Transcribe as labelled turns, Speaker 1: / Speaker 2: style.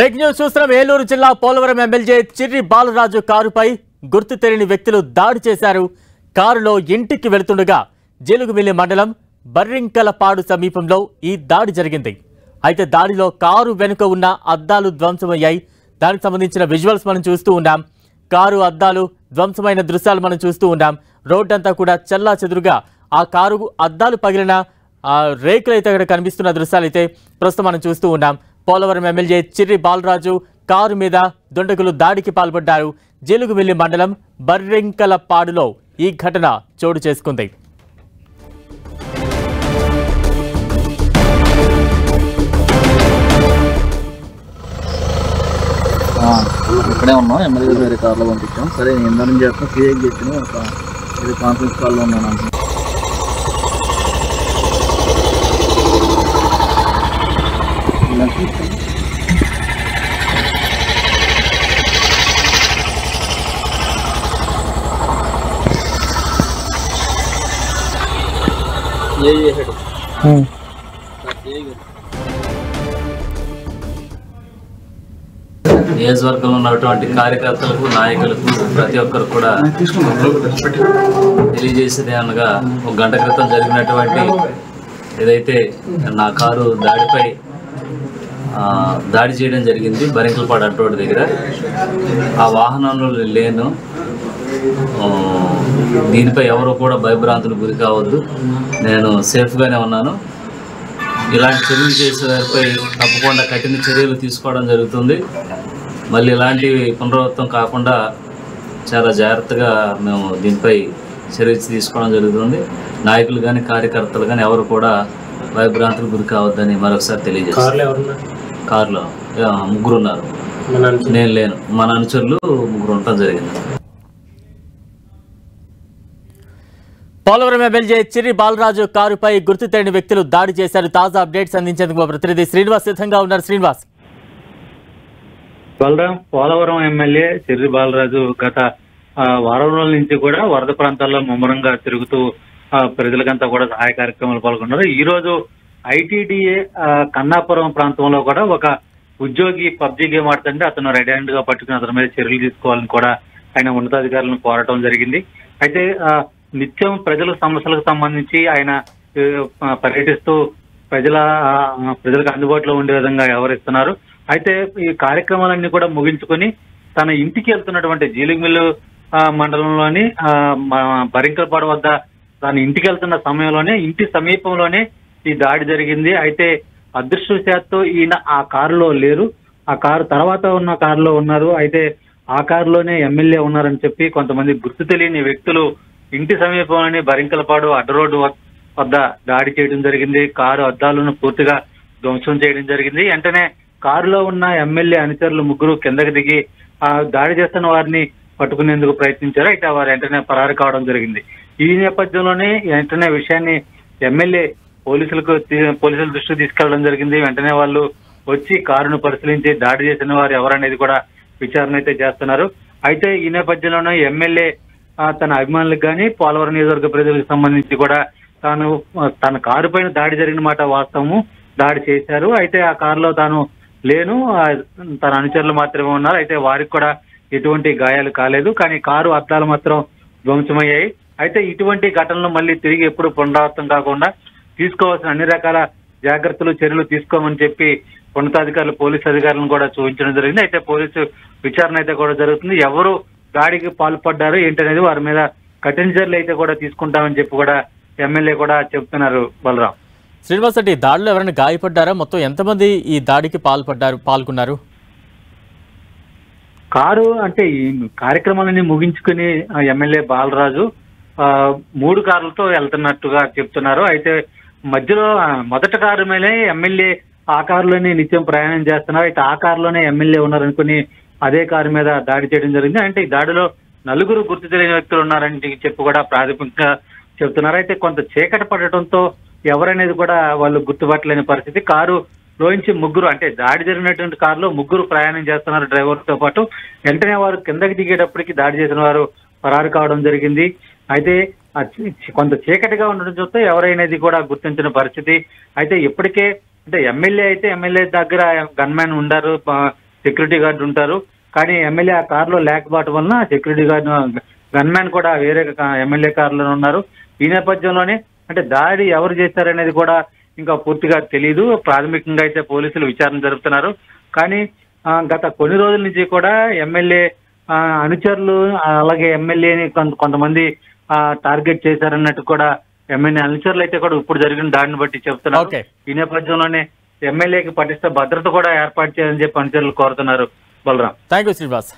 Speaker 1: Break news చూస్తున్నాం. ఏలూరు జిల్లా Polavaram MLA Chirri Balaraju కారుపై గుర్తు తెలియని వ్యక్తులు దాడి చేశారు. కారులో ఇంటికి వెళుతుండగా జీలుగుమిల్లి మండలం బర్రింకలపాడు సమీపంలో ఈ దాడి జరిగింది. అయితే దాడిలో కారు వెనుక ఉన్న అద్దాలు ధ్వంసమయ్యాయి. దానికి సంబంధించిన విజువల్స్ మనం చూస్తూ ఉన్నాం. కారు అద్దాలు ధ్వంసమైన దృశ్యాలు మనం చూస్తూ ఉన్నాం. రోడ్డంతా కూడా చెల్లా చెదురుగా ఆ కారు అద్దాలు పగిలిన రేకులు అయితే అక్కడ కనిపిస్తున్న దృశ్యాలు అయితే ప్రస్తుతం మనం చూస్తూ ఉన్నాం. పోలవరం ఎమ్మెల్యే చిర్రి బాలరాజు కారు మీద దుండగులు దాడికి పాల్పడ్డారు. జీలుగుమిల్లి మండలం బర్రింకలపాడులో ఈ ఘటన చోటు చేసుకుంది.
Speaker 2: ఇక్కడే ఉన్నాం. ఎమ్మెల్యే వేరే కార్లో పంపించాం. సరే నేను ఎంత నుంచి చేస్తాను సీఐకి చెప్పిన ఒక కాన్ఫరెన్స్ కాల్లో ఉన్నాను.
Speaker 3: నియోజకవర్గంలో ఉన్నటువంటి కార్యకర్తలకు నాయకులకు ప్రతి ఒక్కరు కూడా తెలియజేసేది అనగా ఒక గంట క్రితం జరిగినటువంటి ఏదైతే నా కారు దాడి చేయడం జరిగింది బరింకలపాడు అడ్రోడ్ దగ్గర. ఆ వాహనంలో లేను. దీనిపై ఎవరు కూడా భయభ్రాంతులు గురి కావద్దు. నేను సేఫ్గానే ఉన్నాను. ఇలాంటి చర్యలు చేసే వారిపై తప్పకుండా కఠిన చర్యలు తీసుకోవడం జరుగుతుంది. మళ్ళీ ఇలాంటివి పునరావృతం కాకుండా చాలా జాగ్రత్తగా మేము దీనిపై చర్యలు తీసుకోవడం జరుగుతుంది. నాయకులు కానీ కార్యకర్తలు కానీ ఎవరు కూడా భయభ్రాంతులు గురి కావద్దని మరొకసారి తెలియజేస్తారు. కారులో ముగ్గురు ఉన్నారు. నేను లేను. మన అనుచరులు ముగ్గురు ఉండటం జరిగింది.
Speaker 1: పోలవరం ఎమ్మెల్యే చిర్రి బాలరాజు కారుపై గుర్తు తెలియని వ్యక్తులు దాడి చేశారు. తాజా అప్డేట్స్ అందించేందుకు మా ప్రతినిధి శ్రీనివాస్ సిద్ధంగా ఉన్నారు. శ్రీనివాస్,
Speaker 4: పోలవరం ఎమ్మెల్యే చిర్రి బాలరాజు గత వారం రోజుల నుంచి కూడా వరద ప్రాంతాల్లో ముమ్మరంగా తిరుగుతూ ప్రజలకంతా కూడా సహాయ కార్యక్రమాలు పాల్గొన్నారు. ఈ రోజు ఐటీడీఏ కన్నాపురం ప్రాంతంలో కూడా ఒక ఉద్యోగి పబ్జీ గేమ్ ఆడుతుంటే అతను రెడ్ హ్యాండ్ గా పట్టుకుని అతని మీద చర్యలు తీసుకోవాలని కూడా ఆయన ఉన్నతాధికారులను కోరటం జరిగింది. అయితే నిత్యం ప్రజల సమస్యలకు సంబంధించి ఆయన పర్యటిస్తూ ప్రజలకు అందుబాటులో ఉండే విధంగా వ్యవహరిస్తున్నారు. అయితే ఈ కార్యక్రమాలన్నీ కూడా ముగించుకొని తన ఇంటికి వెళ్తున్నటువంటి జీలుగుమిల్లి మండలంలోని బరింకలపాడు వద్ద తన ఇంటికి వెళ్తున్న సమయంలోనే ఇంటి సమీపంలోనే ఈ దాడి జరిగింది. అయితే అదృష్టవశాత్తు ఈయన ఆ కారులో లేరు. ఆ కారు తర్వాత ఉన్న కారులో ఉన్నారు. అయితే ఆ కారులోనే ఎమ్మెల్యే ఉన్నారని చెప్పి కొంతమంది గుర్తు తెలియని వ్యక్తులు ఇంటి సమీపంలోని బరింకలపాడు అడ్డ రోడ్డు వద్ద దాడి చేయడం జరిగింది. కారు అద్దాలను పూర్తిగా ధ్వంసం చేయడం జరిగింది. వెంటనే కారులో ఉన్న ఎమ్మెల్యే అనుచరులు ముగ్గురు కిందకి దిగి ఆ దాడి చేస్తున్న వారిని పట్టుకునేందుకు ప్రయత్నించారు. అయితే వారు వెంటనే పరారు కావడం జరిగింది. ఈ నేపథ్యంలోనే వెంటనే విషయాన్ని ఎమ్మెల్యే పోలీసుల దృష్టికి తీసుకెళ్లడం జరిగింది. వెంటనే వాళ్ళు వచ్చి కారును పరిశీలించి దాడి చేసిన వారు ఎవరనేది కూడా విచారణ అయితే చేస్తున్నారు. అయితే ఈ నేపథ్యంలోనే ఎమ్మెల్యే తన అభిమానులకు కానీ పోలవరం నియోజకవర్గ ప్రజలకు సంబంధించి కూడా తన కారు పైన దాడి జరిగిన మాట వాస్తవము, దాడి చేశారు. అయితే ఆ కారులో తాను లేను, తన అనుచరులు మాత్రమే ఉన్నారు. అయితే వారికి కూడా ఎటువంటి గాయాలు కాలేదు. కానీ కారు అద్దాలు మాత్రం ధ్వంసమయ్యాయి. అయితే ఇటువంటి ఘటనలు మళ్ళీ తిరిగి ఎప్పుడు పునరావృతం కాకుండా తీసుకోవాల్సిన అన్ని రకాల జాగ్రత్తలు చర్యలు తీసుకోమని చెప్పి ఉన్నతాధికారులు పోలీసు అధికారులను కూడా చూపించడం జరిగింది. అయితే పోలీసు విచారణ అయితే కూడా జరుగుతుంది. ఎవరు దాడికి పాల్పడ్డారు ఏంటనేది వారి మీద కఠిన చర్యలు అయితే కూడా తీసుకుంటామని చెప్పి కూడా ఎమ్మెల్యే కూడా చెప్తున్నారు. బలరాం,
Speaker 1: శ్రీనివాస్, అంటే ఈ దాడిలో ఎవరైనా గాయపడ్డారా? మొత్తం ఎంతమంది ఈ దాడికి పాల్గొన్నారు?
Speaker 4: కారు అంటే ఈ కార్యక్రమాలన్నీ ముగించుకుని ఎమ్మెల్యే బాలరాజు 3 కార్లతో వెళ్తున్నట్టుగా చెప్తున్నారు. అయితే మధ్యలో మొదటి కారు ಮೇಲೆ ఎమ్మెల్యే ఆ కారులోనే నిత్యం ప్రయాణం చేస్తున్నారు. అయితే ఆ కారులోనే ఎమ్మెల్యే ఉన్నారనుకుని అదే కారు మీద దాడి చేయడం జరిగింది. అంటే ఈ దాడిలో 4 గుర్తు తెలియని వ్యక్తులు ఉన్నారని చెప్పి కూడా ప్రాథమికంగా చెప్తున్నారు. అయితే కొంత చీకటి పడటంతో ఎవరనేది కూడా వాళ్ళు గుర్తుపట్టలేని పరిస్థితి. కారు లోంచి ముగ్గురు, అంటే దాడి జరిగినటువంటి కారులో ముగ్గురు ప్రయాణం చేస్తున్నారు డ్రైవర్తో పాటు. వెంటనే వారు కిందకి దిగేటప్పటికి దాడి చేసిన వారు పరారు కావడం జరిగింది. అయితే కొంత చీకటిగా ఉండడం చూస్తే ఎవరైనది కూడా గుర్తించిన పరిస్థితి. అయితే ఇప్పటికే అంటే ఎమ్మెల్యే దగ్గర గన్మ్యాన్ ఉండారు, సెక్యూరిటీ గార్డు ఉంటారు. కానీ ఎమ్మెల్యే ఆ కారులో లేకపోవడం వలన సెక్యూరిటీ గార్డు గన్మ్యాన్ కూడా వేరే ఎమ్మెల్యే కారులో ఉన్నారు. ఈ నేపథ్యంలోనే అంటే దాడి ఎవరు చేశారనేది కూడా ఇంకా పూర్తిగా తెలియదు. ప్రాథమికంగా అయితే పోలీసులు విచారణ జరుపుతున్నారు. కానీ గత కొన్ని రోజుల నుంచి కూడా ఎమ్మెల్యే అనుచరులు అలాగే ఎమ్మెల్యేని కొంతమంది టార్గెట్ చేశారన్నట్టు కూడా ఎమ్మెల్యే అనుచరులు అయితే కూడా ఇప్పుడు జరిగిన దాడిని బట్టి చెప్తున్నారు. ఈ నేపథ్యంలోనే ఎమ్మెల్యేకి పటిష్ట భద్రత కూడా ఏర్పాటు చేయాలని చెప్పి అనుచరులు కోరుతున్నారు. బలరాం.
Speaker 1: Thank you Srinivas.